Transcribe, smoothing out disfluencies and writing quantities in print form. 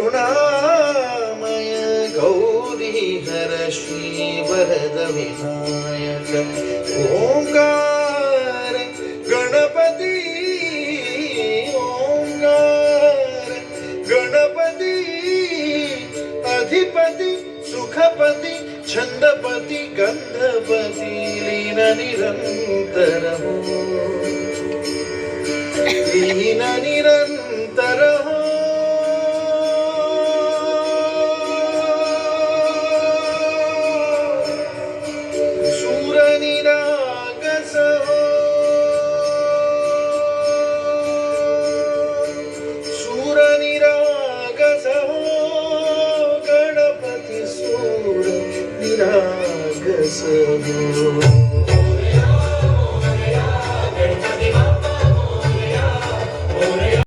करुणामय गौरी हर श्री वरद विनायक ओंकार गणपती ओंकार गणपती अधिपती सुखपती छंदपती गंधपती लीन निरंतर हो लीन निरंतर हो सूर निरागस हो सूर निरागस हो गणपती सूर निरागस हो।